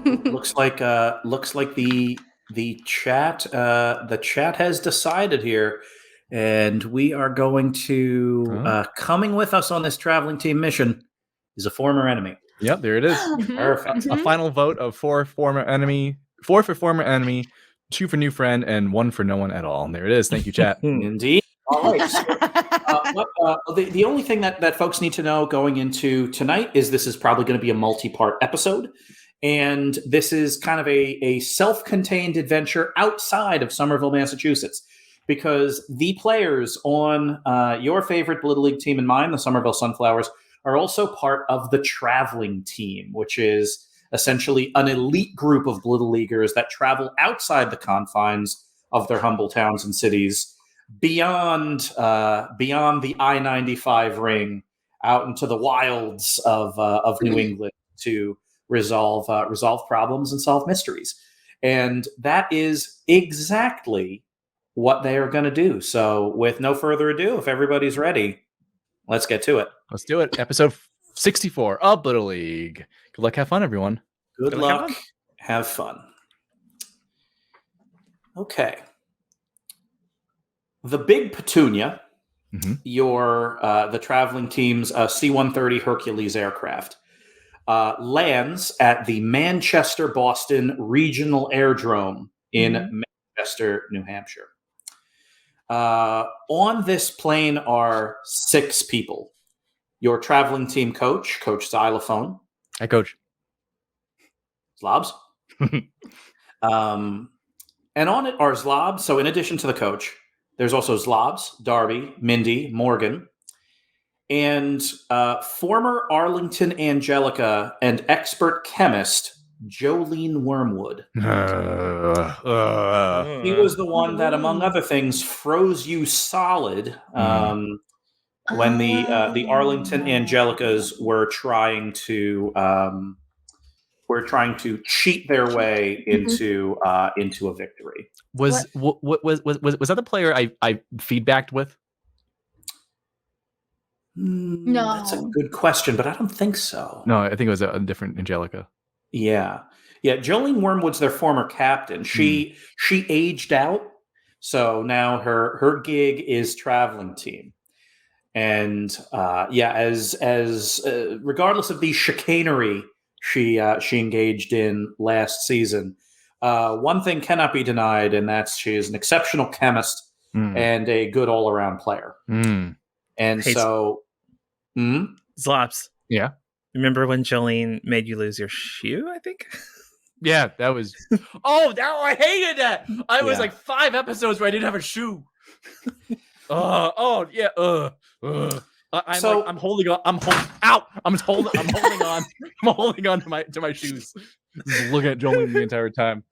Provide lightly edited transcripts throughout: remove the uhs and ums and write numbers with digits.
looks like the chat has decided here, and we are going to coming with us on this traveling team mission is a former enemy. Yep, there it is. Perfect. A final vote of 4 for former enemy, 2 for new friend, and 1 for no one at all. And there it is. Thank you, chat. Indeed. All right. So, the only thing that folks need to know going into tonight is this is probably going to be a multi-part episode. And this is kind of a self-contained adventure outside of Somerville, Massachusetts, because the players on your favorite Blittle League team and mine, the Somerville Sunflowers, are also part of the traveling team, which is essentially an elite group of Blittle Leaguers that travel outside the confines of their humble towns and cities, beyond the I-95 ring, out into the wilds of New England to resolve problems and solve mysteries. And that is exactly what they are going to do. So with no further ado, if everybody's ready, let's get to it. Let's do it. Episode 64 of Blittle League. Good luck. Have fun, everyone. Good luck. Have fun. Okay. The Big Petunia, the traveling team's C-130 Hercules aircraft, lands at the Manchester-Boston Regional Airdrome in Manchester, New Hampshire. On this plane are 6 people. Your traveling team coach, Coach Xylophone. Hi, Coach. Zlobs. And on it are Zlobs. So in addition to the coach, there's also Zlobs, Darby, Mindy, Morgan, and former Arlington Angelica and expert chemist Jolene Wormwood. He was the one that, among other things, froze you solid when the Arlington Angelicas were trying to cheat their way into a victory. Was that the player I feedbacked with? No, That's a good question, but I don't think so. No, I think it was a different Angelica. Yeah. Jolene Wormwood's their former captain. She aged out, so now her gig is traveling team. And as regardless of the chicanery she engaged in last season, one thing cannot be denied, and that's she is an exceptional chemist and a good all-around player. And so, Zlobs. Yeah. Remember when Jolene made you lose your shoe, I think? Yeah, that was... I hated that! I was like 5 episodes where I didn't have a shoe. I'm holding on. I'm holding on to my shoes. Just looking at Jolene the entire time.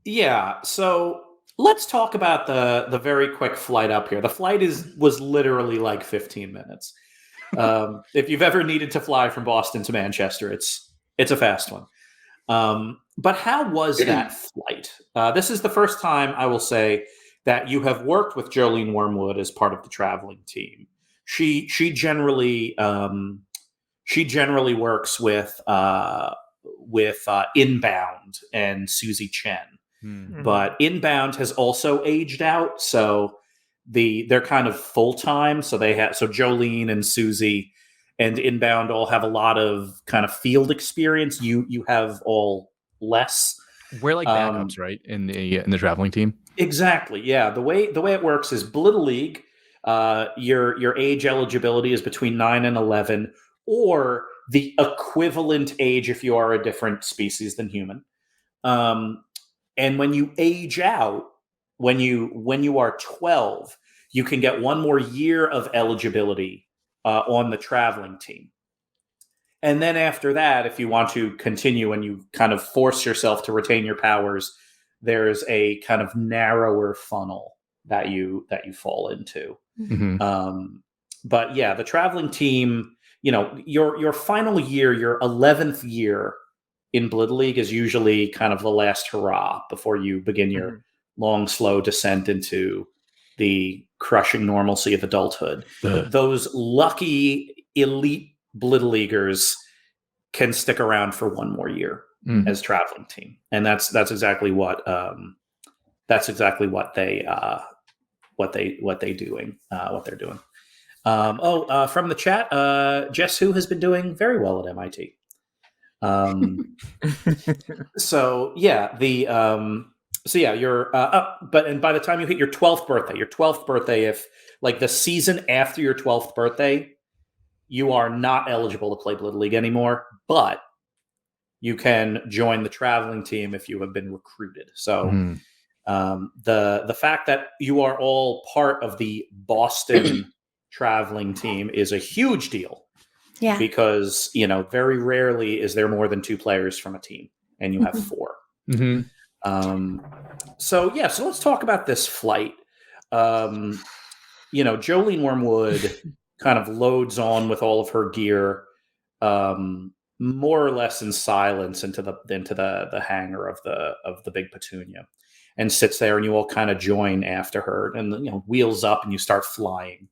Yeah, so let's talk about the very quick flight up here. The flight was literally like 15 minutes. If you've ever needed to fly from Boston to Manchester, it's a fast one. But how was that flight? This is the first time, I will say, that you have worked with Jolene Wormwood as part of the traveling team. She generally works with Inbound and Susie Chen, but Inbound has also aged out, so they're kind of full time. So Jolene and Susie and Inbound all have a lot of kind of field experience. You have all less. We're like backups, right? In the traveling team. Exactly. Yeah. The way it works is Blittle League. Your age eligibility is between 9 and 11, or the equivalent age if you are a different species than human. And when you age out, when you are 12, you can get one more year of eligibility on the traveling team. And then after that, if you want to continue and you kind of force yourself to retain your powers, there's a kind of narrower funnel that you fall into. But yeah, the traveling team, your final year, your 11th year in Blittle League is usually kind of the last hurrah before you begin your long, slow descent into the crushing normalcy of adulthood. Those lucky elite Blittle Leaguers can stick around for one more year as traveling team, and that's exactly what they're doing. From the chat, Jess Who has been doing very well at MIT. So yeah, you're up, and by the time you hit your 12th birthday, if like the season after your 12th birthday, you are not eligible to play Blittle League anymore, but you can join the traveling team if you have been recruited. So the fact that you are all part of the Boston traveling team is a huge deal. Yeah. Because, very rarely is there more than 2 players from a team, and you have 4. So let's talk about this flight. Jolene Wormwood kind of loads on with all of her gear, more or less in silence into the hangar of the Big Petunia, and sits there, and you all kind of join after her, and wheels up, and you start flying.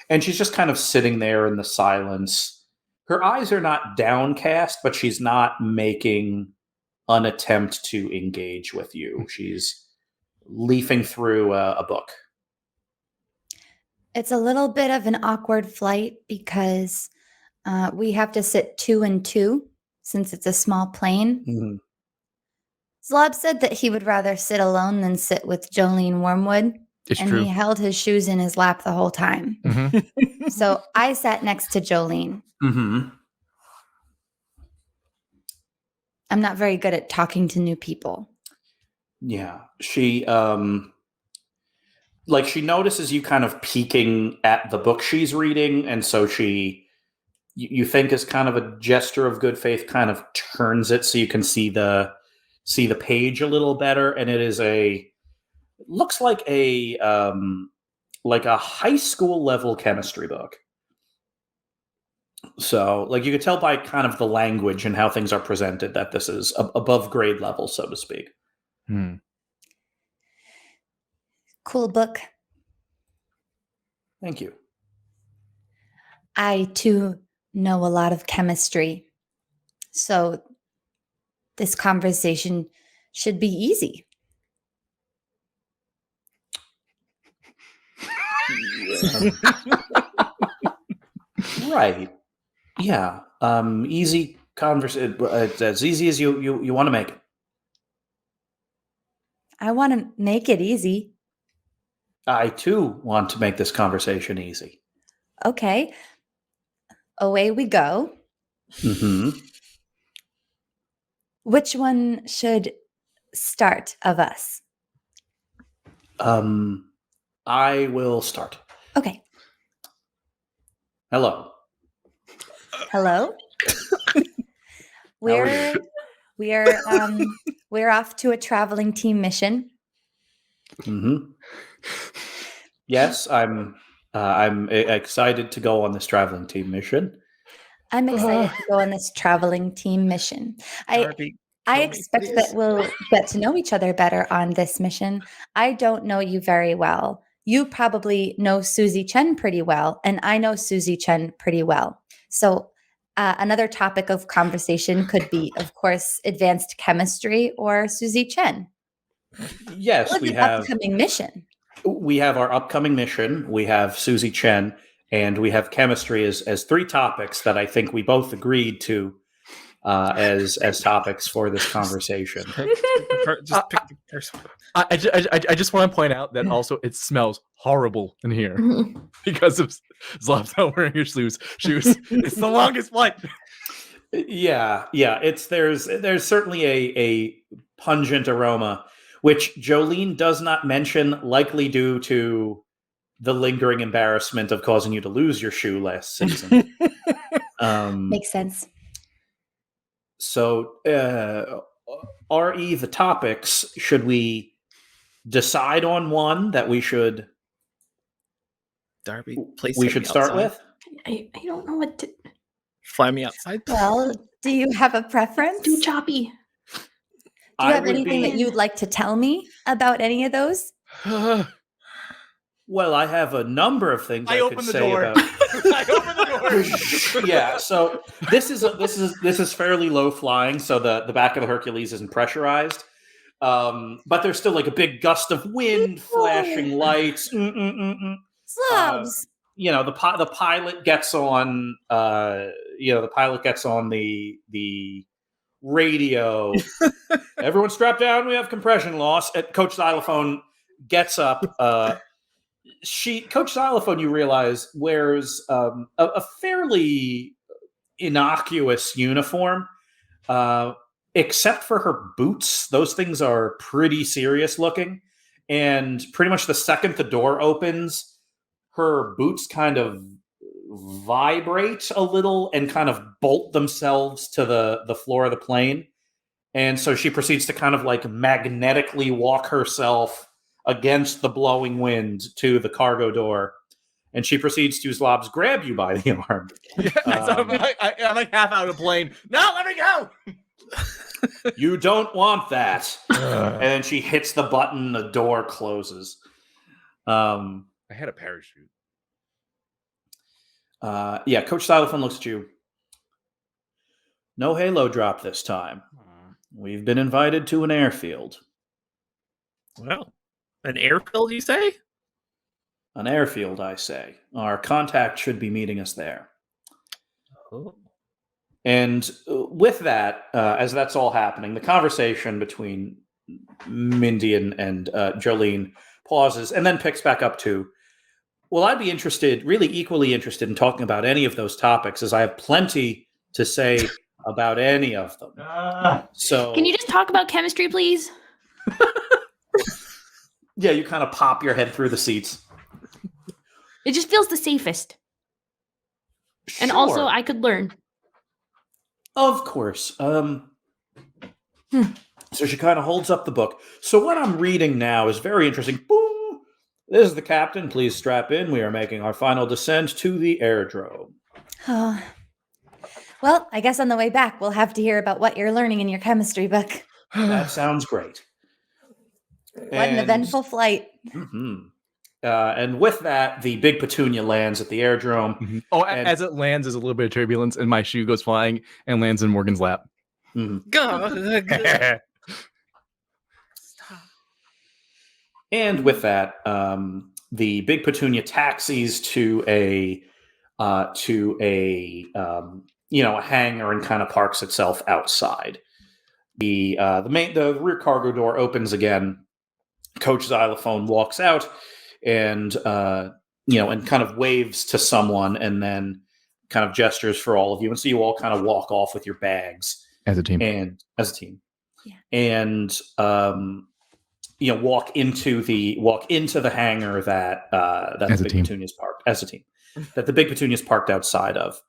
And she's just kind of sitting there in the silence. Her eyes are not downcast, but she's not making an attempt to engage with you. She's leafing through a book. It's a little bit of an awkward flight because we have to sit 2 and 2 since it's a small plane. Zlobs said that he would rather sit alone than sit with Jolene Wormwood. It's and true. He held his shoes in his lap the whole time. So I sat next to Jolene. I'm not very good at talking to new people. Yeah. She she notices you kind of peeking at the book she's reading, and so you think as kind of a gesture of good faith kind of turns it so you can see the page a little better, and it is looks like a high school level chemistry book. So you could tell by kind of the language and how things are presented that this is above grade level, so to speak. Cool book. Thank you. I too know a lot of chemistry, so this conversation should be easy. Right. Yeah. Easy conversation. It's as easy as you want to make it. I want to make it easy. I too want to make this conversation easy. Okay. Away we go. Which one should start of us? I will start. Okay. Hello. Hello. We're off to a traveling team mission. Yes, I'm excited to go on this traveling team mission. I'm excited to go on this traveling team mission. Darby, I expect that we'll get to know each other better on this mission. I don't know you very well. You probably know Susie Chen pretty well, and I know Susie Chen pretty well. So another topic of conversation could be, of course, advanced chemistry or Susie Chen. Yes, What's we an have upcoming mission. We have our upcoming mission. We have Susie Chen, and we have chemistry as 3 topics that I think we both agreed to as topics for this conversation. Just pick the first one. I just want to point out that also it smells horrible in here because of Zlobs not wearing your shoes. It's the longest flight. Yeah. There's certainly a pungent aroma, which Jolene does not mention, likely due to the lingering embarrassment of causing you to lose your shoe last season. Makes sense. So, RE, the topics, should we decide on one that we should Darby, please we take should me start outside. with? I don't know what to Fly me outside. Well, do you have a preference? do, Choppy. Do you have anything that you'd like to tell me about any of those? Well, I have a number of things I I could open the say door. about. I open the door. Yeah, so this is fairly low flying, so the back of the Hercules isn't pressurized. But there's still like a big gust of wind, flashing lights. Zlobs. The pilot gets on. The pilot gets on the radio. Everyone strap down. We have compression loss. Coach Xylophone gets up. Coach Xylophone, you realize, wears a fairly innocuous uniform, except for her boots. Those things are pretty serious looking, and pretty much the second the door opens, her boots kind of vibrate a little and kind of bolt themselves to the floor of the plane. And so she proceeds to kind of like magnetically walk herself against the blowing wind to the cargo door. And she proceeds to, Zlobs, grab you by the arm. So I'm like half out of the plane. No, let me go! You don't want that. And then she hits the button, the door closes. I had a parachute. Coach Xylophone looks at you. No halo drop this time. We've been invited to an airfield. Well, an airfield, you say? An airfield, I say. Our contact should be meeting us there. Oh. And with that, as that's all happening, the conversation between Mindy and Jolene pauses and then picks back up to, well, I'd be interested, really equally interested in talking about any of those topics, as I have plenty to say about any of them. So, can you just talk about chemistry, please? Yeah, you kind of pop your head through the seats. It just feels the safest. Sure. And also, I could learn. Of course. So she kind of holds up the book. So what I'm reading now is very interesting. Boom! This is the captain. Please strap in. We are making our final descent to the airdrome. Oh. Well, I guess on the way back, we'll have to hear about what you're learning in your chemistry book. That sounds great. What an eventful flight. Mm-hmm. And with that, the big Petunia lands at the airdrome. Mm-hmm. Oh, as it lands, there's a little bit of turbulence, and my shoe goes flying and lands in Morgan's lap. Mm-hmm. And with that, the big Petunia taxis to a hangar and kind of parks itself outside. The rear cargo door opens again. Coach Xylophone walks out and and kind of waves to someone and then kind of gestures for all of you. And so you all kind of walk off with your bags As a team. Yeah. And walk into the hangar that the big Petunia's parked as a team. That the big Petunia's parked outside of.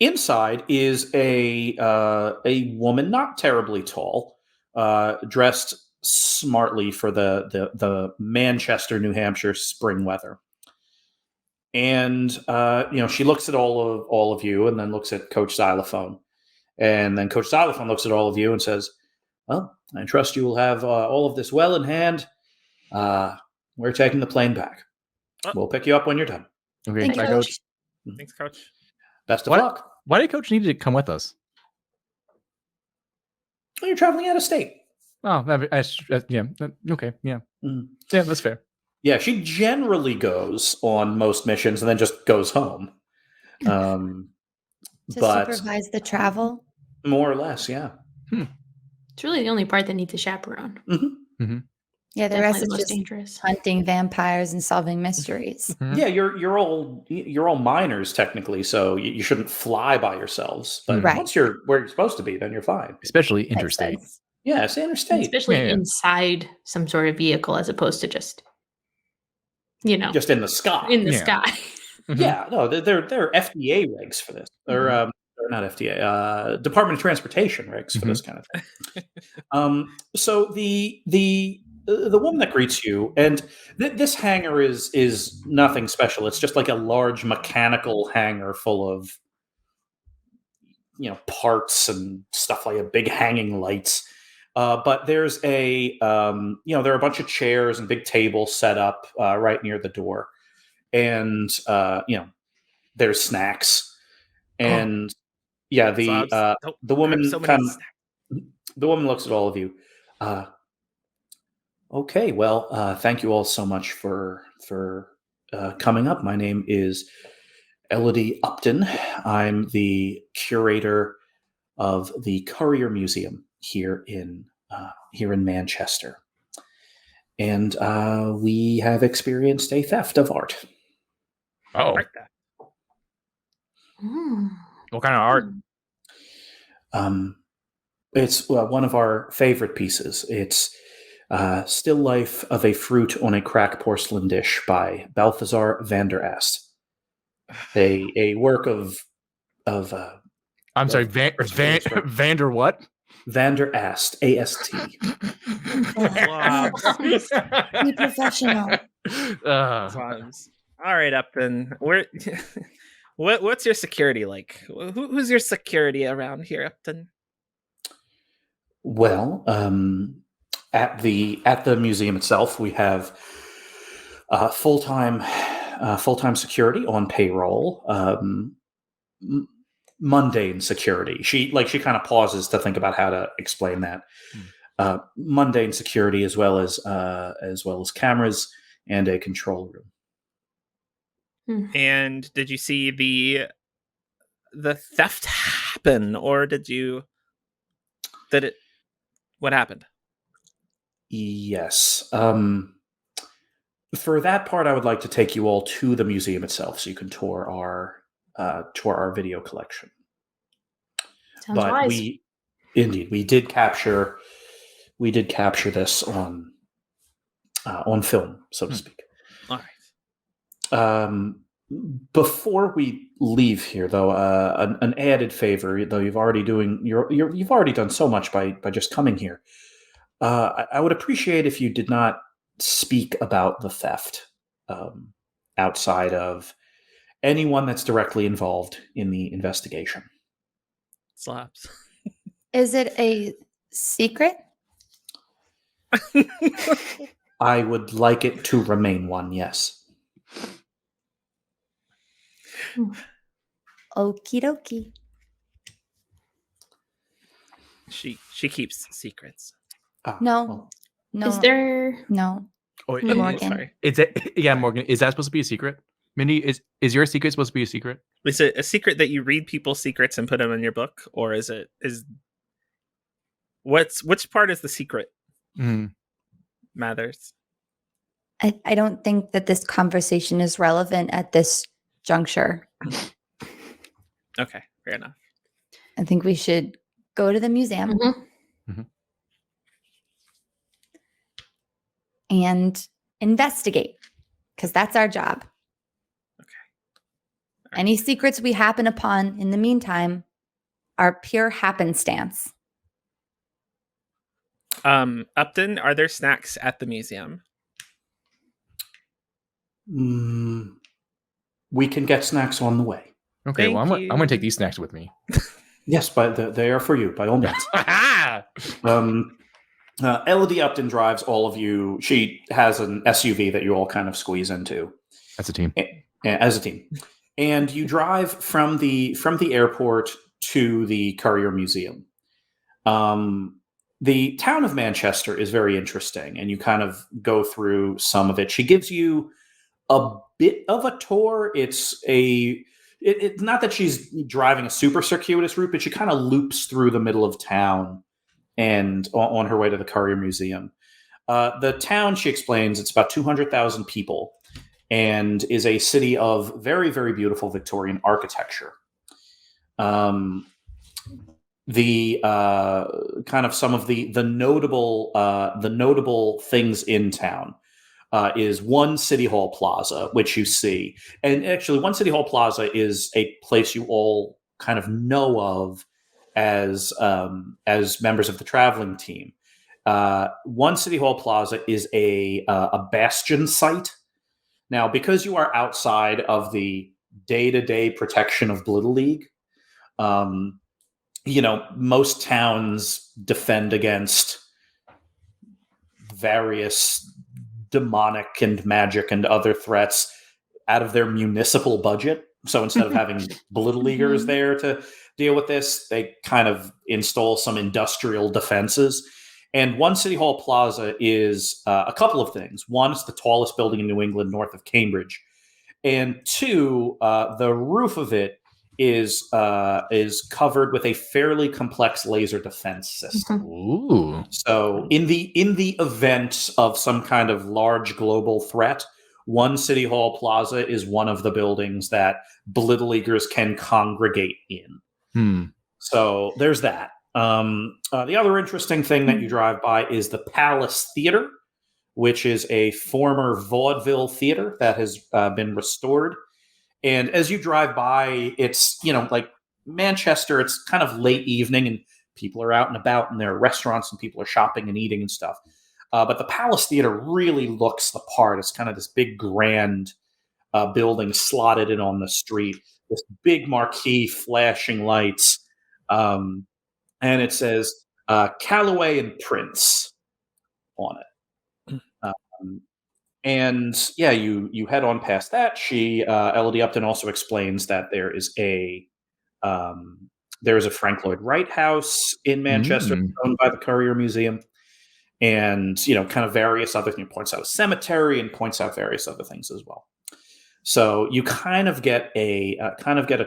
Inside is a woman, not terribly tall, dressed smartly for the Manchester, New Hampshire spring weather. And she looks at all of you, and then looks at Coach Xylophone, and then Coach Xylophone looks at all of you and says, "Well, I trust you will have all of this well in hand. We're taking the plane back. We'll pick you up when you're done." Okay, Thank you, bye, Coach. Thanks, Coach. Best of luck. Why did Coach need to come with us? Well, you're traveling out of state. Oh, okay, yeah. Mm. Yeah, that's fair. Yeah, she generally goes on most missions and then just goes home. To But supervise the travel. more or less, yeah. It's really the only part that needs a chaperone. Mm-hmm. Mm-hmm. Yeah, the Definitely rest the is most just dangerous. hunting vampires and solving mysteries. Mm-hmm. Yeah, you're all minors technically, so you shouldn't fly by yourselves. But Right. once you're where you're supposed to be, then you're fine. Especially Makes interstate. sense. Yeah, it's interstate. Especially Yeah. inside some sort of vehicle as opposed to just, Just in the sky. in the Yeah. sky. Mhm. Yeah, no, there are FDA regs for this. Or not FDA, Department of Transportation regs for this kind of thing. So the woman that greets you, and this hangar is nothing special. It's just like a large mechanical hangar full of parts and stuff, like a big hanging lights. But there's there are a bunch of chairs and big tables set up right near the door. and there's snacks, and Zlobs, don't the grab woman so many the woman looks at all of you. Okay, well, thank you all so much for coming up. My name is Elodie Upton. I'm the curator of the Currier Museum here in Manchester, and we have experienced a theft of art. Oh, Art theft. what kind of art? It's one of our favorite pieces. It's Still Life of a Fruit on a Crack Porcelain Dish by Balthazar van der Ast. A work of I'm sorry, Vander what? Van der Ast, A-S-T. Zlobs. Be professional. Zlobs. All right, Upton. What's your security like? Who's your security around here, Upton? Well, at the museum itself, we have full-time security on payroll. Mundane security. She kind of pauses to think about how to explain that. Mundane security, as well as cameras and a control room. And did you see the theft happen, or what happened? Yes. For that part, I would like to take you all to the museum itself, so you can tour our video collection. Sounds wise. we did capture this on film, so to speak. All right. Before we leave here, though, an added favor, though you've already done so much by just coming here. I would appreciate if you did not speak about the theft outside of anyone that's directly involved in the investigation. Slaps. Is it a secret? I would like it to remain one, yes. Okie dokie. She keeps secrets. No. No. Is there? No. Oh, Morgan. Sorry. Morgan. Is that supposed to be a secret? Mindy, is your secret supposed to be a secret? Is it a secret that you read people's secrets and put them in your book, or which part is the secret? Mathers. I don't think that this conversation is relevant at this juncture. Okay, fair enough. I think we should go to the museum and investigate, because that's our job. Okay. Any secrets we happen upon in the meantime are pure happenstance. Upton, are there snacks at the museum? We can get snacks on the way. Okay, Thank well, I'm you. going to take these snacks with me. Yes, but they are for you, by all means. Elodie Upton drives all of you. She has an SUV that you all kind of squeeze into. That's a team. As a team. And you drive from the airport to the Currier Museum. The town of Manchester is very interesting, and you kind of go through some of it. She gives you a bit of a tour. It's not that she's driving a super circuitous route, but she kind of loops through the middle of town and on her way to the Currier Museum. The town, she explains, it's about 200,000 people and is a city of very, very beautiful Victorian architecture. The kind of some of the notable things in town is One City Hall Plaza, which you see. And actually, One City Hall Plaza is a place you all kind of know of as members of the traveling team. One City Hall Plaza is a bastion site. Now, because you are outside of the day-to-day protection of Blittle League, most towns defend against various demonic and magic and other threats. out of their municipal budget. So instead of having Blittle Leaguers there to deal with this, they kind of install some industrial defenses. And One City Hall Plaza is a couple of things. One, it's the tallest building in New England north of Cambridge. And two, the roof of it is covered with a fairly complex laser defense system. Ooh. So in the event of some kind of large global threat, One City Hall Plaza is one of the buildings that Blittle Leaguers can congregate in. So there's that. The other interesting thing that you drive by is the Palace Theater, which is a former vaudeville theater that has been restored. And as you drive by, it's, like Manchester, it's kind of late evening and people are out and about and there are restaurants and people are shopping and eating and stuff. But the Palace Theater really looks the part. It's kind of this big, grand building slotted in on the street, this big marquee flashing lights. And it says Kayleigh and Prince on it. And yeah, you head on past that. Elodie Upton also explains that there is a Frank Lloyd Wright house in Manchester owned by the Currier Museum, and kind of various other things. Points out a cemetery and points out various other things as well. So you kind of get a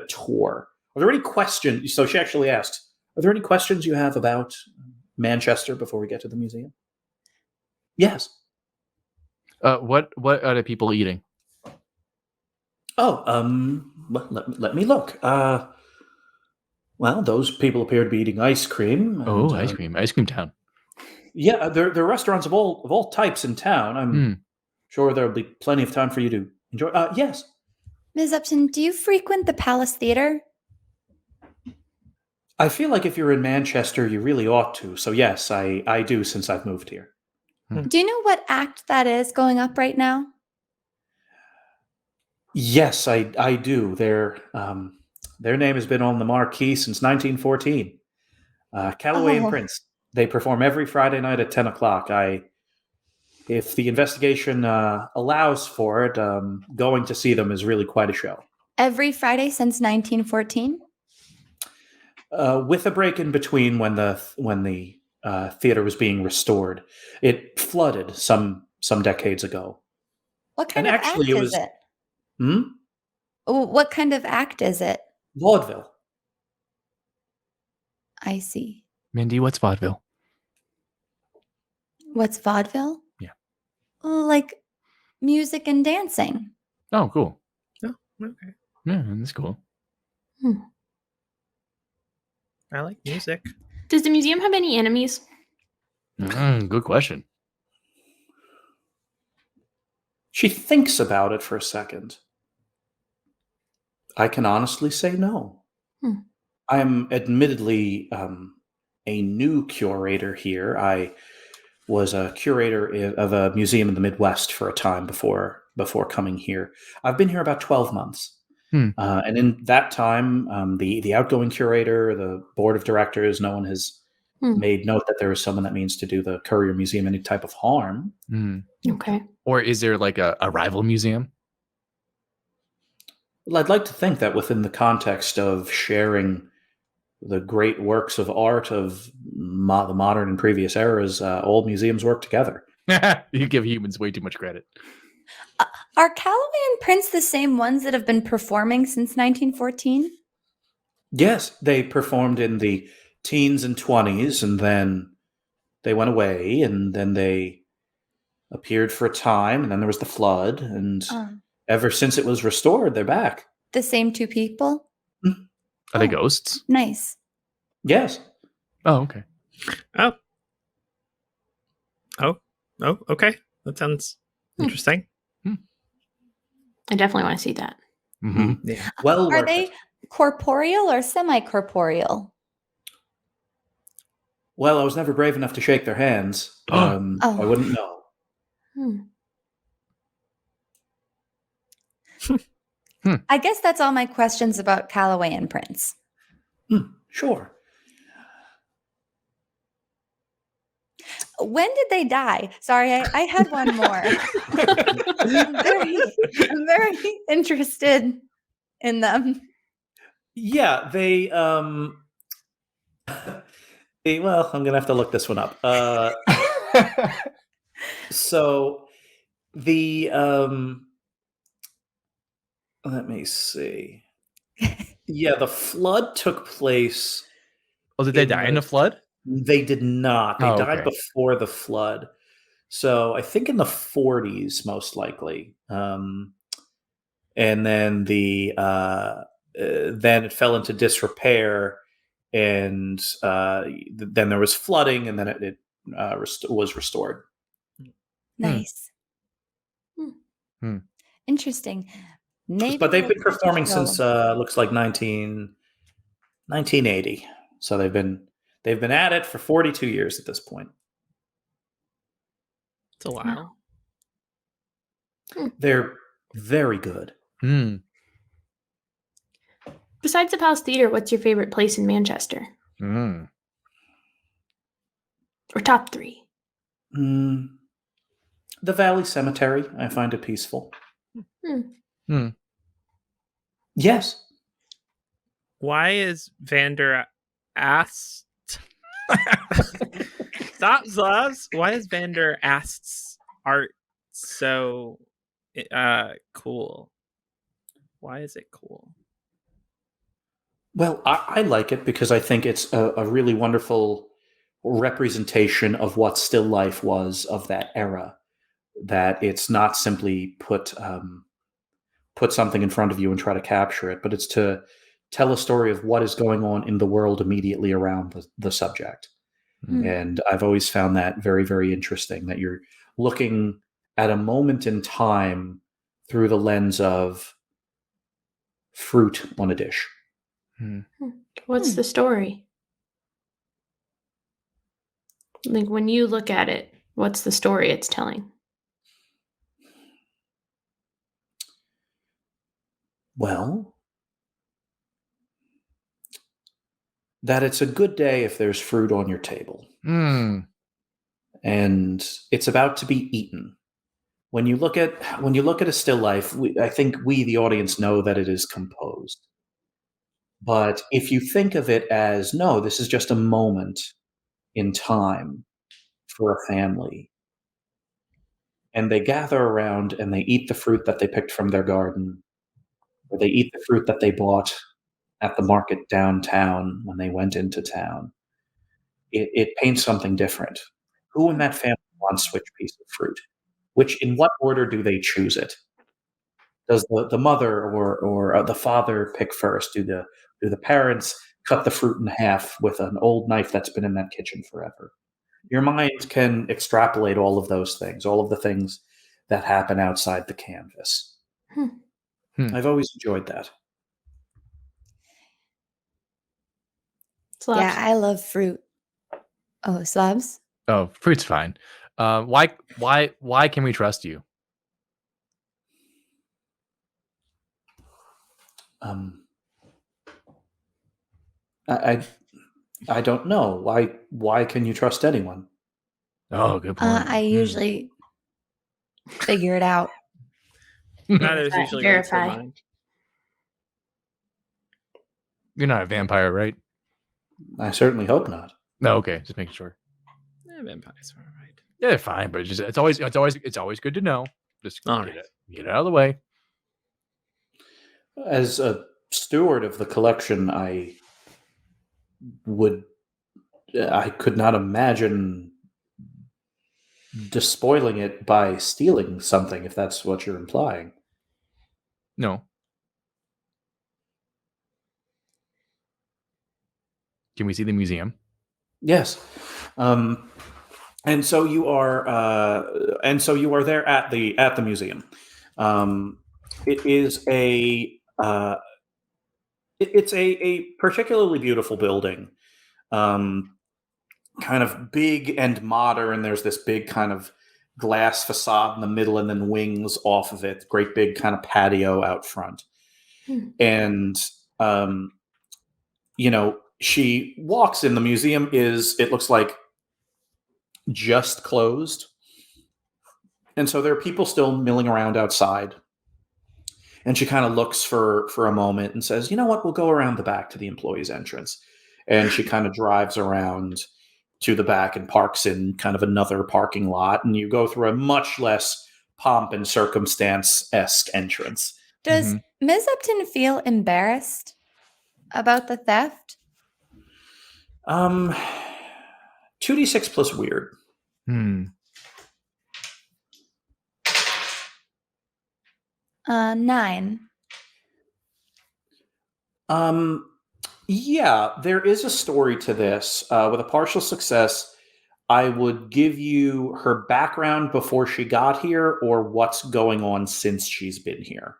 tour. Are there any questions? So she actually asked, "Are there any questions you have about Manchester before we get to the museum?" Yes. What are the people eating? Oh, let me look. Well, those people appear to be eating ice cream. And, ice cream town. Yeah, there are restaurants of all types in town. I'm sure there'll be plenty of time for you to enjoy. Yes. Ms. Upton, do you frequent the Palace Theater? I feel like if you're in Manchester, you really ought to. So yes, I do since I've moved here. Do you know what act that is going up right now? Yes, I do. Their name has been on the marquee since 1914. Kayleigh and Prince. They perform every Friday night at 10 o'clock. If the investigation allows for it, going to see them is really quite a show. Every Friday since 1914? With a break in between when the theater was being restored. It flooded some decades ago. What kind of act is it? What kind of act is it? Vaudeville. I see. Mindy, what's vaudeville? What's vaudeville? Yeah. Like music and dancing. Oh, cool. Oh, okay. Yeah, that's cool. I like music. Does the museum have any enemies? Good question. She thinks about it for a second. I can honestly say no. I am admittedly a new curator here. I was a curator of a museum in the Midwest for a time before coming here. I've been here about 12 months. And in that time, the outgoing curator, the board of directors, no one has made note that there is someone that means to do the Currier Museum any type of harm. Okay. Or is there like a rival museum? Well, I'd like to think that within the context of sharing the great works of art of the modern and previous eras, all museums work together. You give humans way too much credit. Are Kayleigh and Prince the same ones that have been performing since 1914? Yes, they performed in the teens and 20s, and then they went away, and then they appeared for a time, and then there was the flood, and ever since it was restored, they're back. The same two people? Are they ghosts? Nice. Yes. Oh, okay. Oh, okay. That sounds interesting. I definitely want to see that. Yeah. Well, Are they corporeal or semi-corporeal? Well, I was never brave enough to shake their hands. I wouldn't know. I guess that's all my questions about Kayleigh and Prince. Sure. when did they die? Sorry, I had one more. I'm very interested in them. Yeah, they well, I'm gonna have to look this one up. So the let me see. Yeah, the flood took place. Oh, did they die in a flood? They did not. They Oh, died okay. before the flood. So I think in the 40s, most likely. And then then it fell into disrepair, and then there was flooding, and then it was restored. Nice. Hmm. Interesting. Maybe But they've we'll been do a performing show. since looks like 1980. So they've been at it for 42 years at this point. It's a while. They're very good. Hmm. Besides the Palace Theatre, what's your favorite place in Manchester? Mm. Or top 3? The Valley Cemetery. I find it peaceful. Hmm. Yes. Why is Vander Ast? Stop, Zlobs. Why is Vander Ast's art so cool? Why is it cool? Well, I like it because I think it's a really wonderful representation of what still life was of that era. That it's not simply put something in front of you and try to capture it, but it's to tell a story of what is going on in the world immediately around the subject. And I've always found that very, very interesting, that you're looking at a moment in time through the lens of fruit on a dish. What's the story? Like when you look at it, what's the story it's telling? Well, that it's a good day if there's fruit on your table. Mm. And it's about to be eaten. When you look at a still life, I think we, the audience, know that it is composed. But if you think of it as, no, this is just a moment in time for a family, and they gather around and they eat the fruit that they picked from their garden, or they eat the fruit that they bought at the market downtown when they went into town, it paints something different. Who in that family wants which piece of fruit? In what order do they choose it? Does the mother or the father pick first? Do the parents cut the fruit in half with an old knife that's been in that kitchen forever? Your mind can extrapolate all of those things, all of the things that happen outside the canvas. I've always enjoyed that. Slobs? Yeah, I love fruit. Oh, Slobs? Oh, fruit's fine. Why can we trust you? I don't know. Why can you trust anyone? Oh, good point. I usually figure it out. That is usually right to Verify. mind. You're not a vampire, right? I certainly hope not. No, okay, just making sure. Vampires are right. Yeah, they're fine, but it's always good to know. Just All get right. it out of the way. As a steward of the collection, I could not imagine despoiling it by stealing something, if that's what you're implying. No. Can we see the museum? Yes. And so you are there at the museum. It is it's a particularly beautiful building. Kind of big and modern. There's this big kind of glass facade in the middle, and then wings off of it. Great big kind of patio out front. And she walks in. The museum it looks like just closed. And so there are people still milling around outside. And she kind of looks for a moment and says, you know what, we'll go around the back to the employees' entrance. And she kind of drives around to the back and parks in kind of another parking lot. And you go through a much less pomp and circumstance-esque entrance. Does Ms. Upton feel embarrassed about the theft? 2d6 plus weird. 9. Yeah, there is a story to this. With a partial success, I would give you her background before she got here or what's going on since she's been here.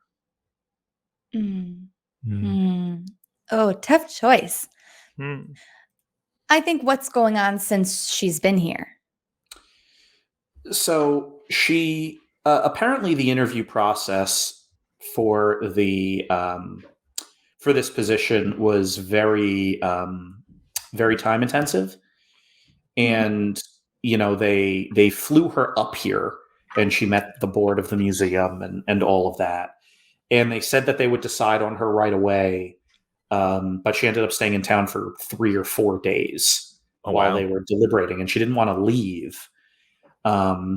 Oh, tough choice. Hmm. I think what's going on since she's been here. So she apparently the interview process for the for this position was very very time intensive, and they flew her up here and she met the board of the museum and all of that, and they said that they would decide on her right away, but she ended up staying in town for 3 or 4 days while they were deliberating, and she didn't want to leave.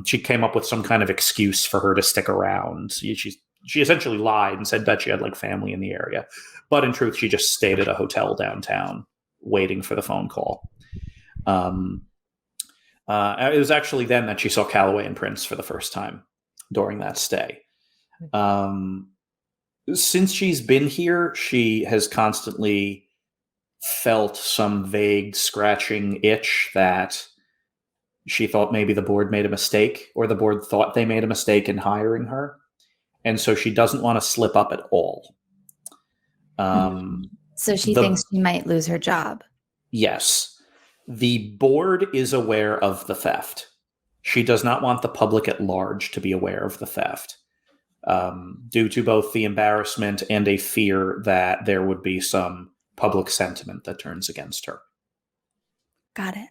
She came up with some kind of excuse for her to stick around. She essentially lied and said that she had like family in the area, but in truth, she just stayed at a hotel downtown waiting for the phone call. It was actually then that she saw Kayleigh and Prince for the first time during that stay. Since she's been here, she has constantly felt some vague scratching itch that she thought maybe the board made a mistake, or the board thought they made a mistake in hiring her. And so she doesn't want to slip up at all. So she thinks she might lose her job. Yes. The board is aware of the theft. She does not want the public at large to be aware of the theft, due to both the embarrassment and a fear that there would be some public sentiment that turns against her. Got it.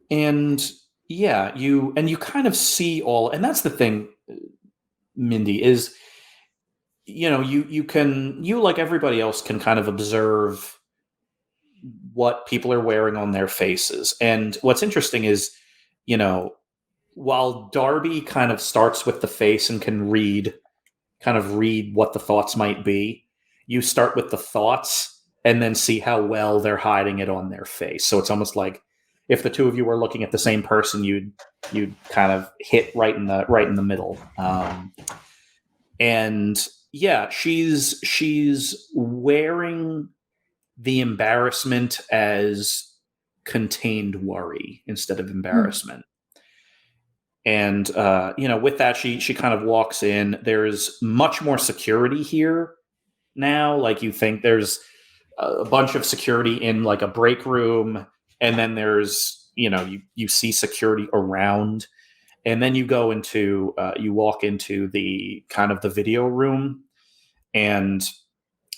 And yeah, you kind of see all, and that's the thing, Mindy, is, you like everybody else can kind of observe what people are wearing on their faces. And what's interesting is, while Darby kind of starts with the face and can read what the thoughts might be, you start with the thoughts and then see how well they're hiding it on their face. So it's almost like if the two of you were looking at the same person, you'd kind of hit right in the middle. And yeah, she's wearing the embarrassment as contained worry instead of embarrassment. And with that, she kind of walks in. There's much more security here now. Like, you think there's a bunch of security in like a break room, and then there's you see security around, and then you go into you walk into the kind of the video room, and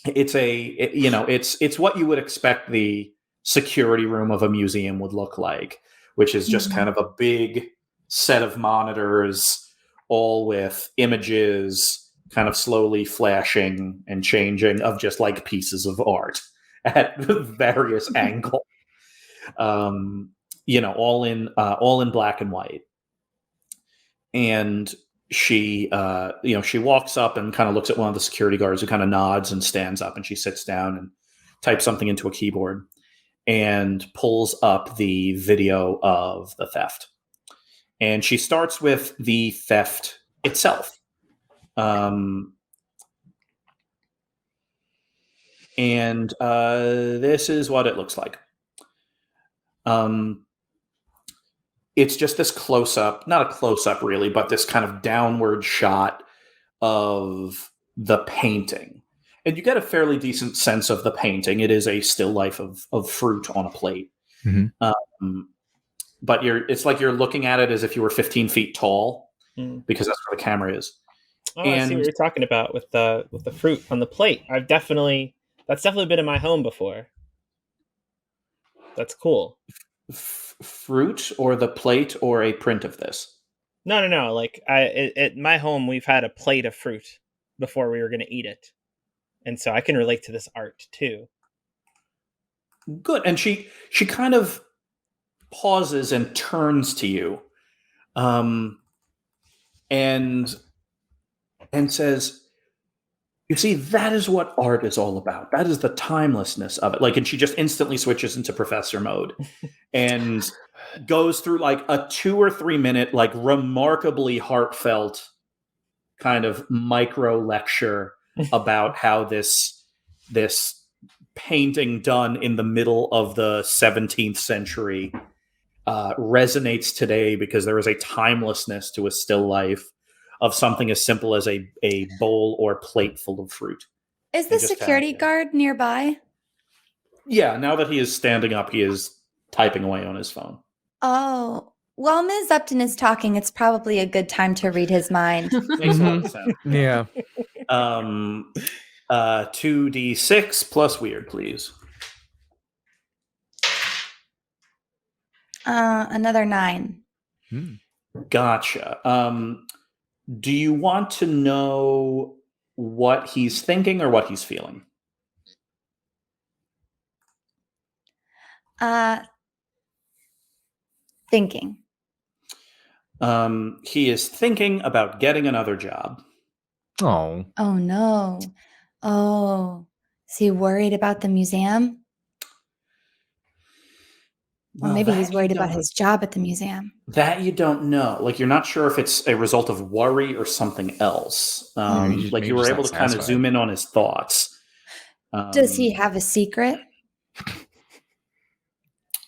it's it's what you would expect the security room of a museum would look like, which is just kind of a big set of monitors, all with images kind of slowly flashing and changing of just like pieces of art at various angles. All in black and white. And she walks up and kind of looks at one of the security guards, who kind of nods and stands up, and she sits down and types something into a keyboard and pulls up the video of the theft. And she starts with the theft itself. And this is what it looks like. It's just this close-up, not a close-up really, but this kind of downward shot of the painting. And you get a fairly decent sense of the painting. It is a still life of fruit on a plate. But it's like you're looking at it as if you were 15 feet tall, because that's where the camera is. Oh, I see what you're talking about with the fruit on the plate. I've definitely, That's definitely been in my home before. That's cool. Fruit or the plate or a print of this? No. Like at my home, we've had a plate of fruit before we were going to eat it, and so I can relate to this art too. Good. And she kind of pauses and turns to you, and says, "You see, that is what art is all about. That is the timelessness of it." Like, and she just instantly switches into professor mode and goes through like a 2 or 3 minute, like remarkably heartfelt kind of micro lecture about how this painting done in the middle of the 17th century resonates today because there is a timelessness to a still life of something as simple as a bowl or plate full of fruit. Is the security guard nearby? Yeah, now that he is standing up, he is typing away on his phone. Oh, while Ms. Upton is talking, it's probably a good time to read his mind. Makes a lot of sense. Yeah. 2d6 plus weird, please. Another 9. Gotcha. Do you want to know what he's thinking or what he's feeling? Thinking. He is thinking about getting another job. Oh. Oh, no. Oh, is he worried about the museum? Or maybe he's worried about his job at the museum. That you don't know. Like, you're not sure if it's a result of worry or something else. Like, you were able to kind of zoom in on his thoughts. Does he have a secret?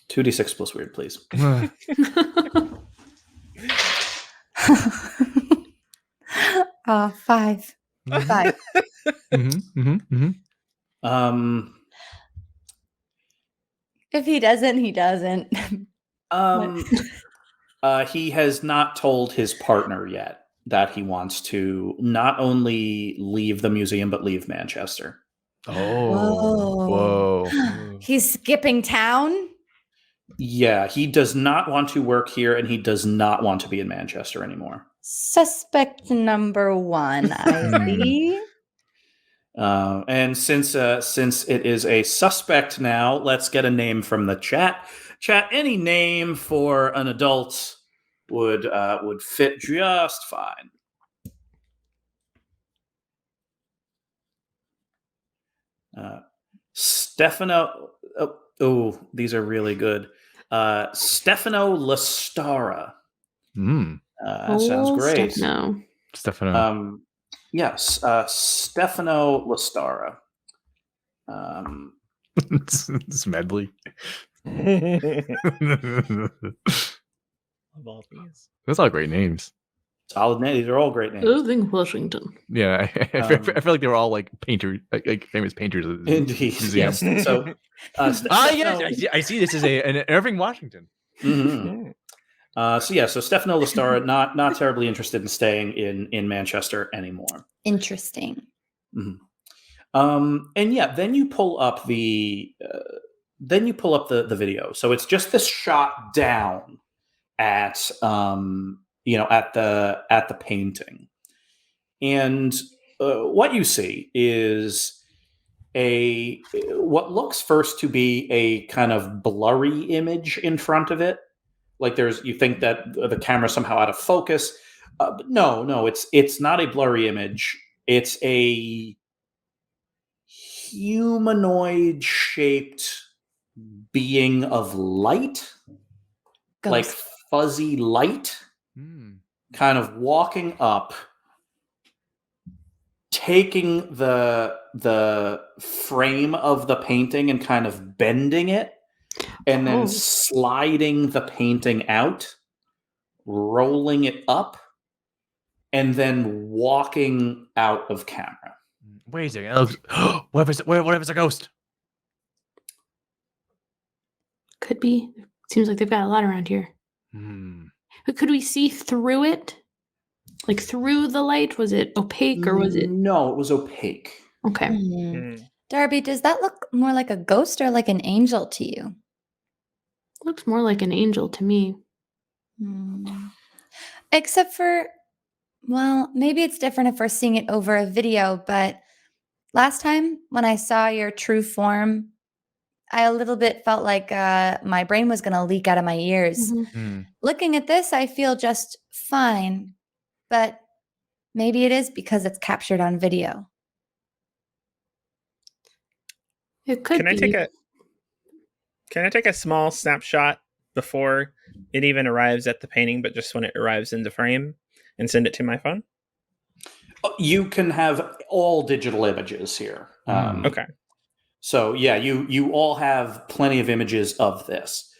2d6 plus weird, please. 5. 5. If he doesn't, he doesn't. He has not told his partner yet that he wants to not only leave the museum, but leave Manchester. Whoa. He's skipping town? Yeah, he does not want to work here, and he does not want to be in Manchester anymore. Suspect number 1, I see. And since it is a suspect now, let's get a name from the chat. Chat, any name for an adult would fit just fine. Stefano. Oh, these are really good. Stefano Lastara. That sounds great. Stefano. Yes, Stefano Lastara. It's Medley. Those are all great names. Solid name. These are all great names. Irving Washington. Yeah, I feel like they were all like painters, like famous painters. Indeed. Yes. So, yes, I see. This is an Irving Washington. Mm-hmm. So Stefano Lastara not terribly interested in staying in Manchester anymore. Interesting. Mm-hmm. And yeah, then you pull up the video. So it's just this shot down at at the painting, and what you see is what looks first to be a kind of blurry image in front of it. Like you think that the camera's somehow out of focus. But no, it's not a blurry image. It's a humanoid shaped being of light, Ghost. like fuzzy light, kind of walking up, taking the frame of the painting and kind of bending it, and then sliding the painting out, rolling it up, and then walking out of camera. Wait a second. What if it's a ghost? Could be. Seems like they've got a lot around here. But could we see through it? Like through the light? Was it opaque or was it? No, it was opaque. Okay. Darby, does that look more like a ghost or like an angel to you? Looks more like an angel to me. Except for, well, maybe it's different if we're seeing it over a video, but last time when I saw your true form, I a little bit felt like my brain was going to leak out of my ears. Looking at this, I feel just fine, but maybe it is because it's captured on video. It could be. Can I take a small snapshot before it even arrives at the painting, but just when it arrives in the frame, and send it to my phone? You can have all digital images here. Okay. So yeah, you all have plenty of images of this.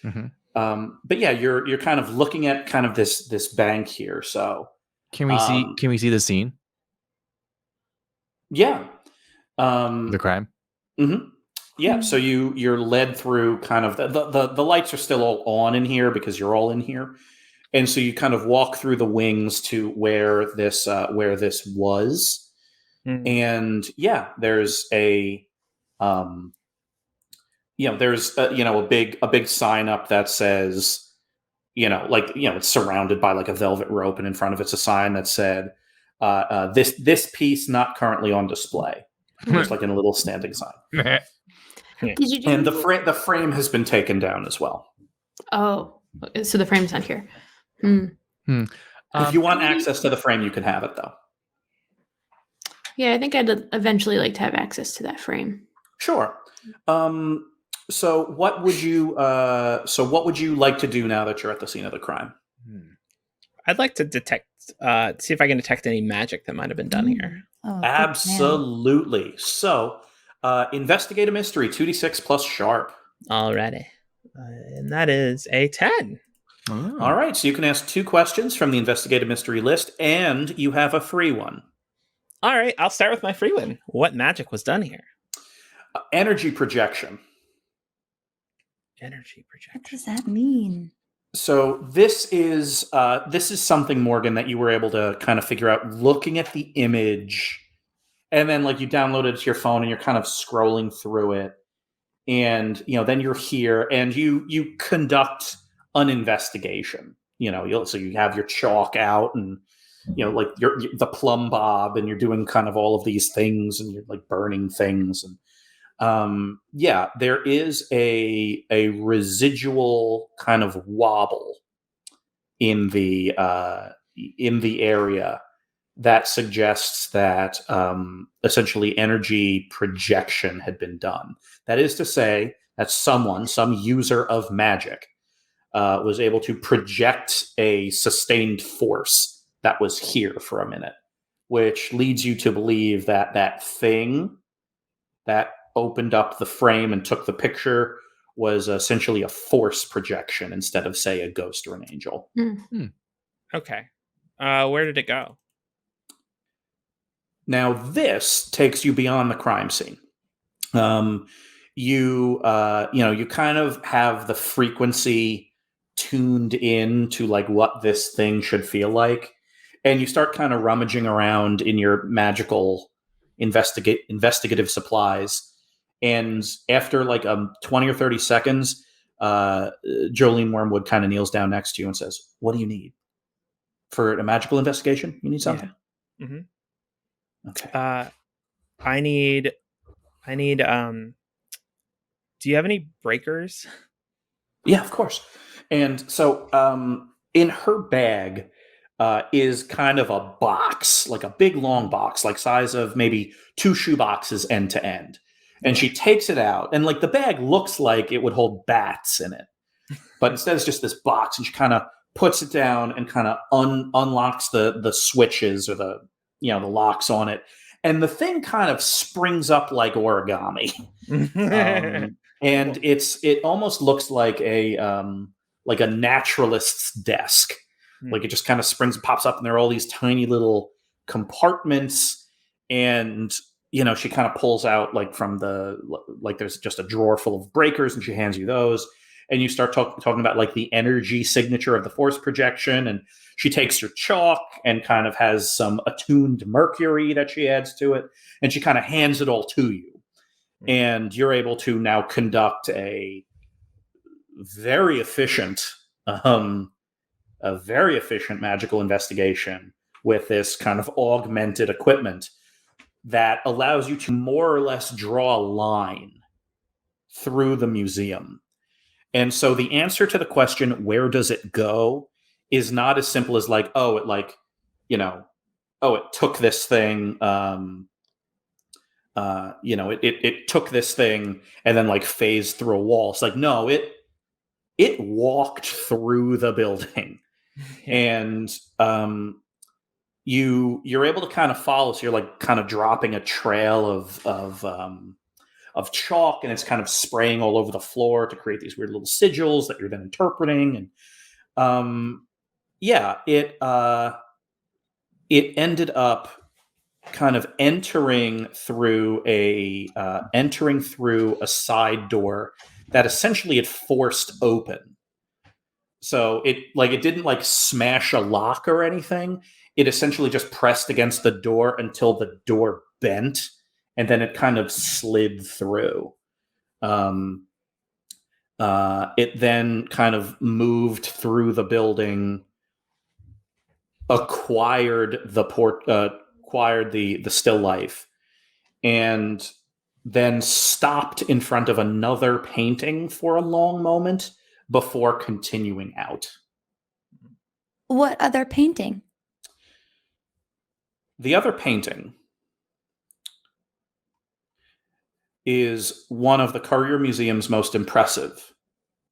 But yeah, you're kind of looking at kind of this bank here. So Can we see the scene? Yeah. The crime? Yeah, so you're led through kind of the lights are still all on in here because you're all in here. And so you kind of walk through the wings to where this was. And yeah, there's a there's a big sign up that says, it's surrounded by like a velvet rope, and in front of it's a sign that said, this piece not currently on display. Just like in a little standing sign. Did you do And the frame has been taken down as well. Oh, so the frame's not here. If you want access to the frame, you can have it though. Yeah, I think I'd eventually like to have access to that frame. Sure. So what would you like to do now that you're at the scene of the crime? I'd like to see if I can detect any magic that might have been done here. Oh, Absolutely. So, investigate a mystery, 2d6 plus sharp. Alrighty. And that is a 10. Oh. All right, so you can ask 2 questions from the investigate a mystery list, and you have a free one. All right, I'll start with my free one. What magic was done here? Energy projection. Energy projection. What does that mean? So this is something, Morgan, that you were able to kind of figure out looking at the image, and then like you download it to your phone and you're kind of scrolling through it, and then you're here and you conduct an investigation. So you have your chalk out and like the plumb bob, and you're doing kind of all of these things, and you're like burning things, and there is a residual kind of wobble in the area that suggests that essentially energy projection had been done. That is to say that some user of magic was able to project a sustained force that was here for a minute, which leads you to believe that that thing that opened up the frame and took the picture was essentially a force projection instead of, say, a ghost or an angel. Okay. Where did it go? Now, this takes you beyond the crime scene. You kind of have the frequency tuned in to like what this thing should feel like, and you start kind of rummaging around in your magical investigative supplies. And after like 20 or 30 seconds, Jolene Wormwood kind of kneels down next to you and says, "What do you need for a magical investigation? You need something." Yeah. Mm-hmm. Okay. I need. Do you have any breakers? Yeah, of course. And so, in her bag is kind of a box, like a big long box, like size of maybe 2 shoe boxes end to end. And she takes it out, and like the bag looks like it would hold bats in it, but instead it's just this box. And she kind of puts it down and kind of unlocks the switches or the locks on it, and the thing kind of springs up like origami. And it almost looks like a naturalist's desk. Like it just kind of springs and pops up, and there are all these tiny little compartments, and she kind of pulls out like from there's just a drawer full of breakers, and she hands you those, and you start talking about like the energy signature of the force projection, and she takes your chalk and kind of has some attuned mercury that she adds to it, and she kind of hands it all to you. and you're able to now conduct a very efficient magical investigation with this kind of augmented equipment that allows you to more or less draw a line through the museum. And so the answer to the question, where does it go, is not as simple as like, it took this thing, it took this thing and then like phased through a wall. It's like, no, it walked through the building. And you're able to kind of follow. So you're like kind of dropping a trail of chalk, and it's kind of spraying all over the floor to create these weird little sigils that you're then interpreting. And it ended up kind of entering through a side door that essentially it forced open. So it didn't like smash a lock or anything. It essentially just pressed against the door until the door bent, and then it kind of slid through. It then kind of moved through the building, acquired the still life, and then stopped in front of another painting for a long moment before continuing out. What other painting? The other painting is one of the Courier Museum's most impressive.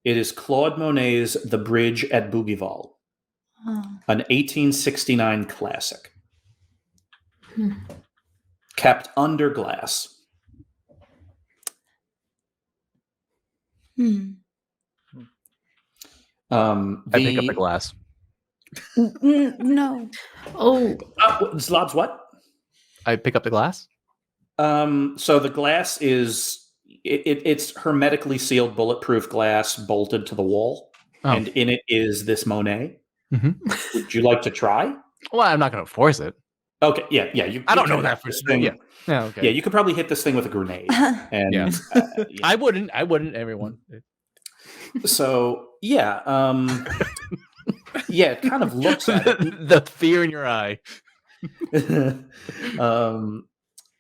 It is Claude Monet's The Bridge at Bougival, an 1869 classic, kept under glass. I pick up the glass. No. Oh, Zlobs, what? I pick up the glass? So the glass is it's hermetically sealed, bulletproof glass bolted to the wall, and in it is this Monet. Mm-hmm. Would you like to try? Well, I'm not going to force it. Okay, yeah. I don't know that for sure. Yeah. Okay. Yeah, you could probably hit this thing with a grenade. And yeah. I wouldn't, everyone. So, yeah. Yeah, it kind of looks at it. The fear in your eye.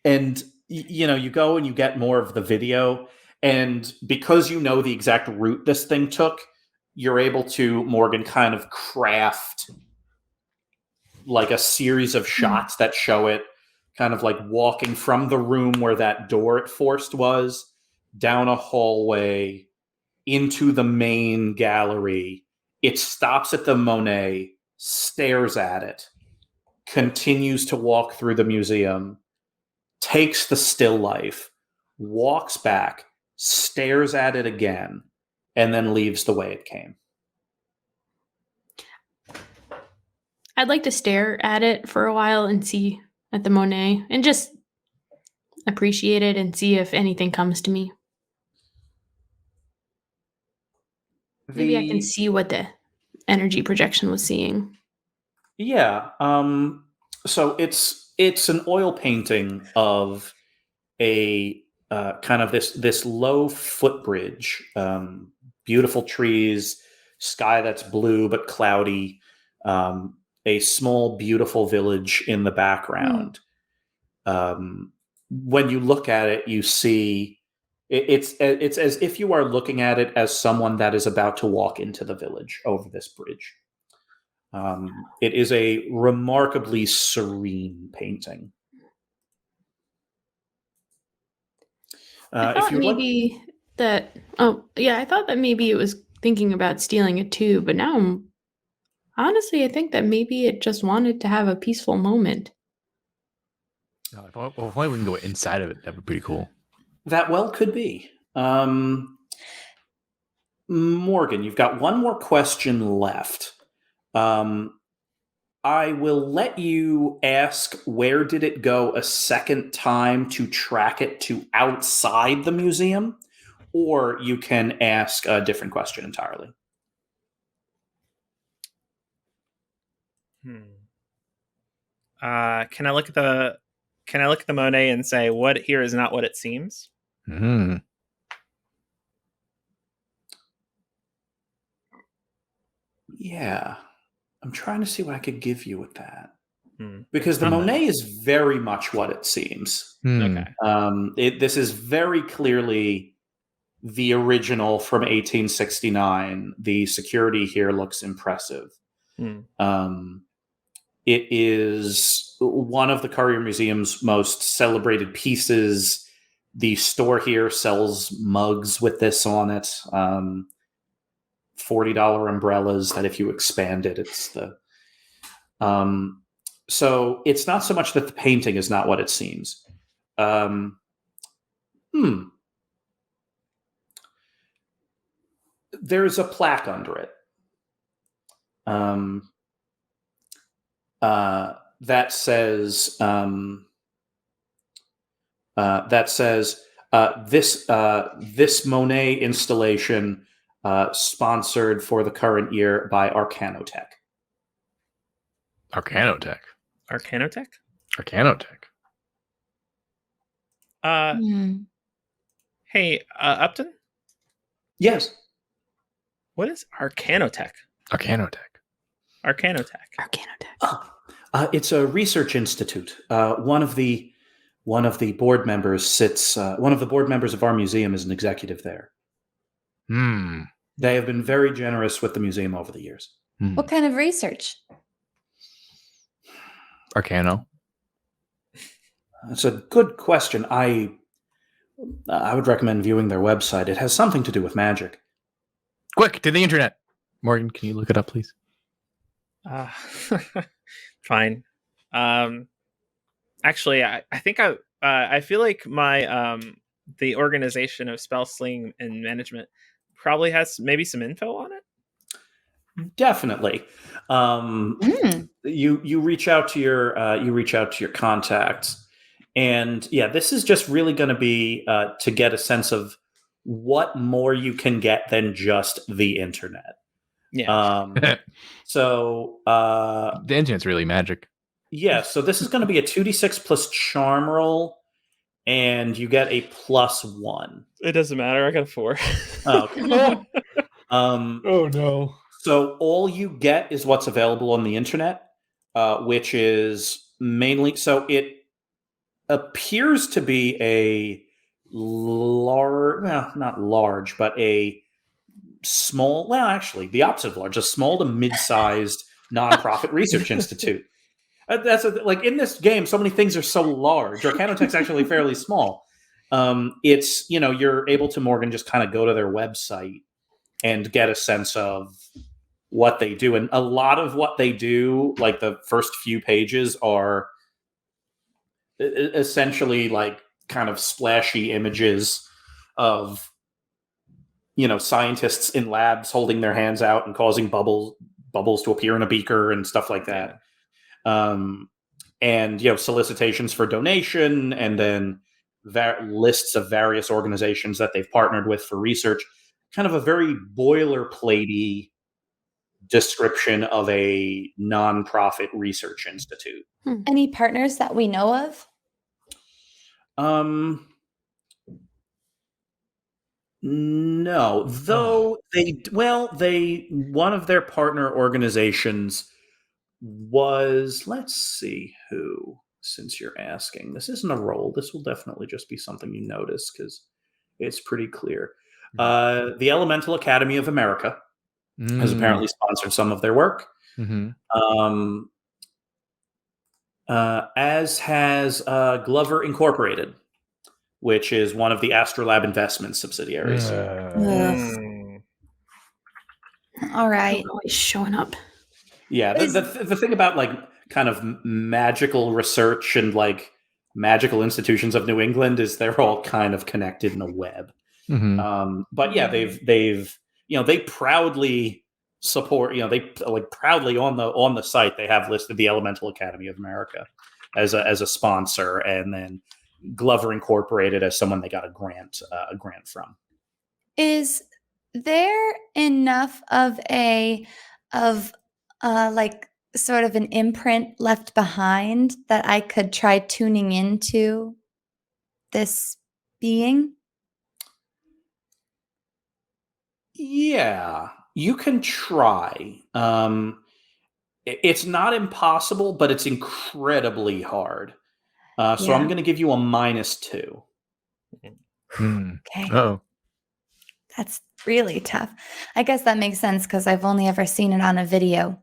And, you go and you get more of the video. And because you know the exact route this thing took, you're able to, Morgan, kind of craft like a series of shots that show it kind of like walking from the room where that door it forced was, down a hallway, into the main gallery. It stops at the Monet, stares at it, continues to walk through the museum, takes the still life, walks back, stares at it again, and then leaves the way it came. I'd like to stare at it for a while and see at the Monet and just appreciate it and see if anything comes to me. Maybe I can see what the energy projection was seeing. Yeah. So it's an oil painting of a kind of this low footbridge, beautiful trees, sky that's blue but cloudy, a small beautiful village in the background. When you look at it, you see it's as if you are looking at it as someone that is about to walk into the village over this bridge. It is a remarkably serene painting. I thought maybe that. Oh, yeah, I thought that maybe it was thinking about stealing it too. But now, honestly, I think that maybe it just wanted to have a peaceful moment. If only we can go inside of it, that would be pretty cool. That well could be. Morgan, you've got one more question left. I will let you ask where did it go a second time to track it to outside the museum, or you can ask a different question entirely. Can I look at the Monet and say what here is not what it seems? Mm. Yeah. I'm trying to see what I could give you with that. Hmm. Because the Monet is very much what it seems. Mm. Okay. This is very clearly the original from 1869. The security here looks impressive. Hmm. It is one of the Currier Museum's most celebrated pieces. The store here sells mugs with this on it. $40 umbrellas that if you expand it, it's the... So it's not so much that the painting is not what it seems. There's a plaque under it. That says this Monet installation sponsored for the current year by Arcanotech. Arcanotech. Arcanotech? Arcanotech. Hey, Upton? Yes. What is Arcanotech? Arcanotech. Arcanotech. It's a research institute. One of the board members sits. One of the board members of our museum is an executive there. Hmm. They have been very generous with the museum over the years. What kind of research? Arcano. That's a good question. I would recommend viewing their website. It has something to do with magic. Quick, to the internet. Morgan, can you look it up, please? Fine. Actually, I think I feel like my the organization of spell sling and management probably has maybe some info on it. Definitely. You reach out to your contacts, and yeah, this is just really going to be to get a sense of what more you can get than just the internet. Yeah. So the internet's really magic. Yeah, so this is going to be a 2d6 plus charm roll, and you get a +1. It doesn't matter. I got a 4. Oh, okay. Oh no. So all you get is what's available on the internet, which is mainly... So it appears to be a large... Well, not large, but a small... Well, actually, the opposite of large. A small to mid-sized nonprofit research institute. That's like in this game, so many things are so large. Arcanotech's actually fairly small. It's, you're able to, Morgan, just kind of go to their website and get a sense of what they do. And a lot of what they do, like the first few pages, are essentially like kind of splashy images of, scientists in labs holding their hands out and causing bubbles to appear in a beaker and stuff like that. And solicitations for donation, and then lists of various organizations that they've partnered with for research. Kind of a very boilerplatey description of a nonprofit research institute. Any partners that we know of? No, though one of their partner organizations was, let's see who, since you're asking. This isn't a roll. This will definitely just be something you notice because it's pretty clear. The Elemental Academy of America has apparently sponsored some of their work. As has Glover Incorporated, which is one of the Astrolab Investments subsidiaries. All right. Always showing up. Yeah, the thing about like kind of magical research and like magical institutions of New England is they're all kind of connected in a web. But yeah, they proudly support. They like proudly on the site they have listed the Elemental Academy of America as a sponsor, and then Glover Incorporated as someone they got a grant from. Is there enough of like sort of an imprint left behind that I could try tuning into this being? Yeah, you can try. It's not impossible, but it's incredibly hard. So I'm Yeah. going to give you a -2. Okay. Oh, That's really tough. I guess that makes sense because I've only ever seen it on a video.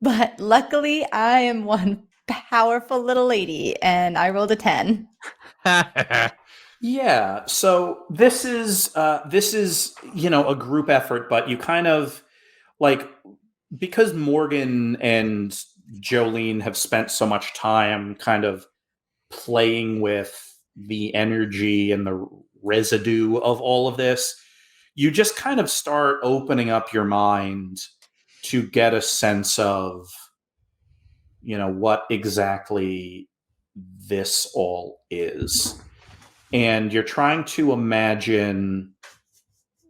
But luckily, I am one powerful little lady, and I rolled a 10. Yeah, so this is a group effort, but you kind of like, because Morgan and Jolene have spent so much time kind of playing with the energy and the residue of all of this, you just kind of start opening up your mind to get a sense of, what exactly this all is. And you're trying to imagine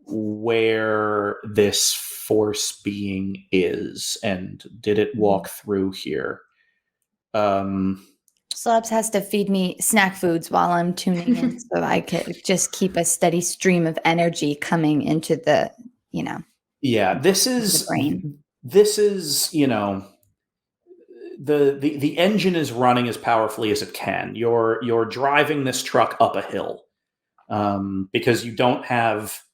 where this force being is, and did it walk through here? Zlobs has to feed me snack foods while I'm tuning in so I could just keep a steady stream of energy coming into the, Yeah, this the is brain. the engine is running as powerfully as it can. You're driving this truck up a hill, because you don't have,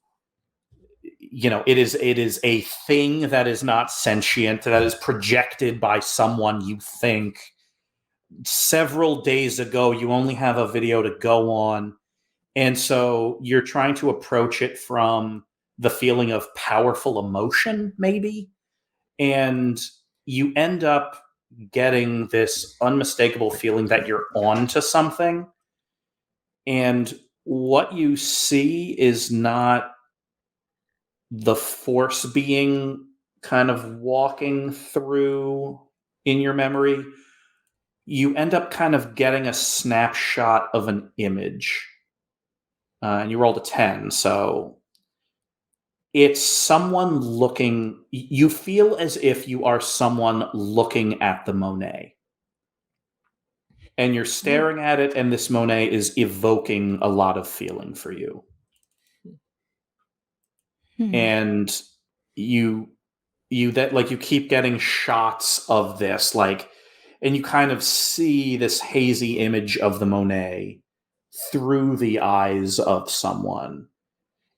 it is a thing that is not sentient, that is projected by someone you think several days ago. You only have a video to go on, and so you're trying to approach it from the feeling of powerful emotion, maybe, and you end up getting this unmistakable feeling that you're on to something. And what you see is not the force being kind of walking through in your memory. You end up kind of getting a snapshot of an image. And you rolled a 10, so it's someone looking. You feel as if you are someone looking at the Monet. And you're staring at it, and this Monet is evoking a lot of feeling for you. And you keep getting shots of this, and you kind of see this hazy image of the Monet through the eyes of someone.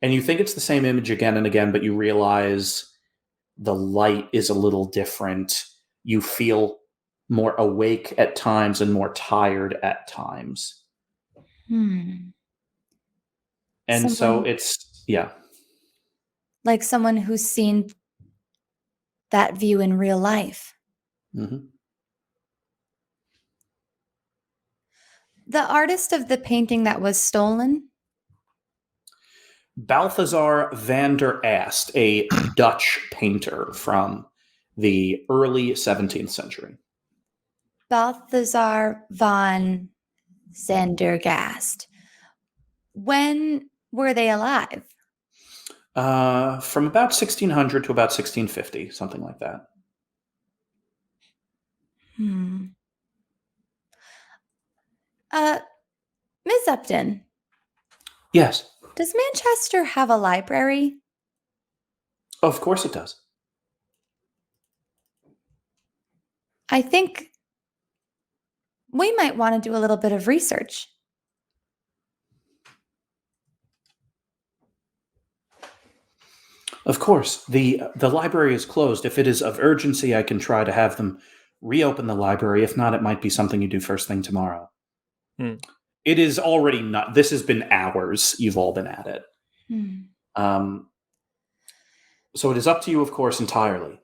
And you think it's the same image again and again, but you realize the light is a little different. You feel more awake at times and more tired at times. And so it's, yeah. Like someone who's seen that view in real life. Mm-hmm. The artist of the painting that was stolen? Balthazar van der Ast, a Dutch painter from the early 17th century. Balthazar van Zandergast. When were they alive? From about 1600 to about 1650, something like that. Ms. Upton. Yes. Does Manchester have a library? Of course it does. I think we might want to do a little bit of research. Of course. The library is closed. If it is of urgency, I can try to have them reopen the library. If not, it might be something you do first thing tomorrow. It is already not. This has been hours. You've all been at it. So it is up to you, of course, entirely.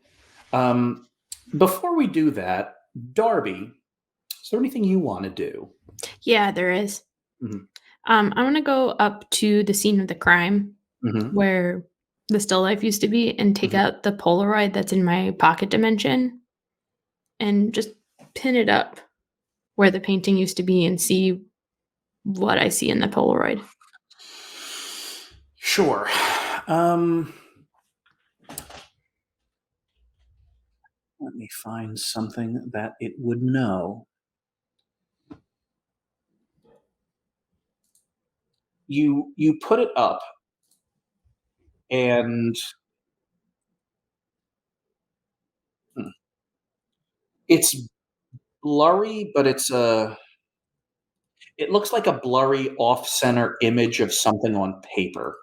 Before we do that, Darby, is there anything you want to do? Yeah, there is. I want to go up to the scene of the crime where the still life used to be and take out the Polaroid that's in my pocket dimension and just pin it up where the painting used to be and see what I see in the Polaroid. Sure. Let me find something that it would know. you put it up, and it's blurry, but it looks like a blurry off-center image of something on paper.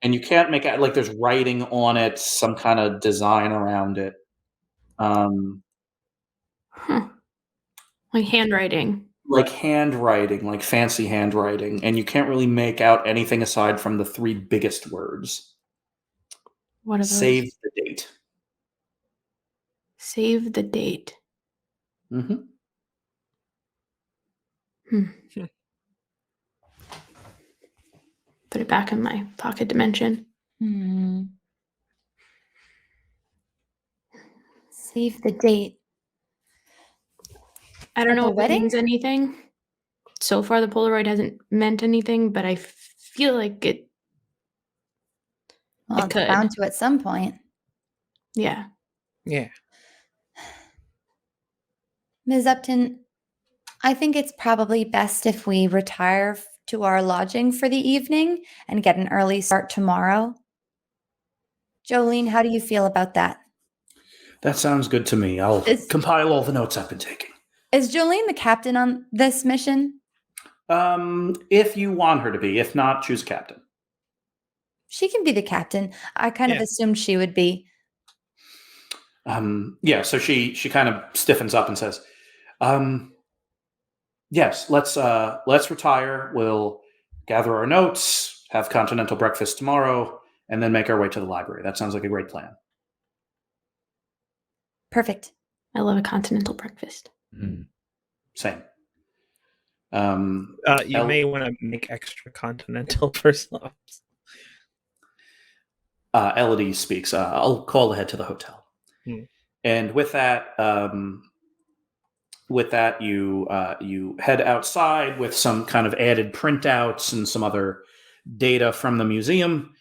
And you can't make out, like, there's writing on it, some kind of design around it. Like handwriting. Like handwriting, like fancy handwriting, and you can't really make out anything aside from the 3 biggest words. What are those? Save the date. Save the date. Mm-hmm. Put it back in my pocket dimension. Save the date. I don't At know the if it wedding? means anything. So far, the Polaroid hasn't meant anything, but I feel like it. Well, It it's could. bound to at some point. Yeah. Yeah. Ms. Upton, I think it's probably best if we retire to our lodging for the evening and get an early start tomorrow. Jolene, how do you feel about that? That sounds good to me. I'll compile all the notes I've been taking. Is Jolene the captain on this mission? If you want her to be. If not, choose captain. She can be the captain. I kind of assumed she would be. Yeah, so she kind of stiffens up and says, yes, let's retire. We'll gather our notes, have continental breakfast tomorrow, and then make our way to the library. That sounds like a great plan. Perfect. I love a continental breakfast. Same. You may want to make extra continental for Zlobs. Elodie speaks. I'll call ahead to the hotel. And with that, you head outside with some kind of added printouts and some other data from the museum,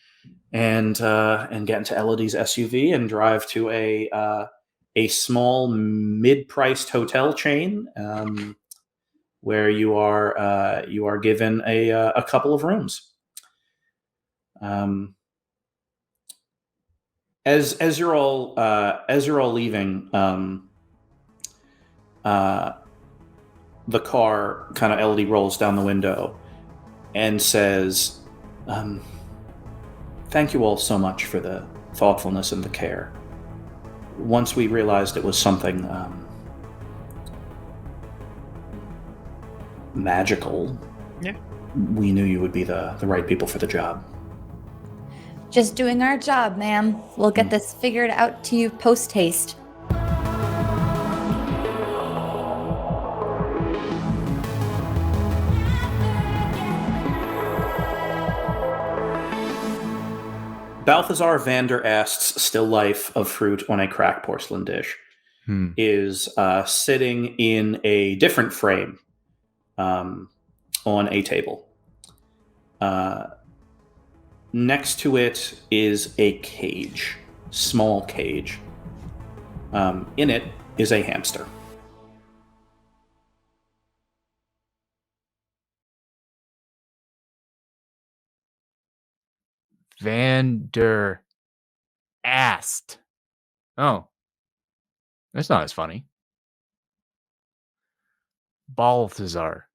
and get into Elodie's SUV and drive to a small mid-priced hotel chain where you are given a couple of rooms. As you're all leaving, the car, kind of, Elodie rolls down the window and says, "Thank you all so much for the thoughtfulness and the care. Once we realized it was something magical, we knew you would be the right people for the job." Just doing our job, ma'am. We'll get this figured out to you post-haste. Balthazar Vander Ast's still life of fruit on a cracked porcelain dish is sitting in a different frame on a table. Next to it is a cage, small cage. In it is a hamster. Vander Ast. Oh. That's not as funny. Balthazar.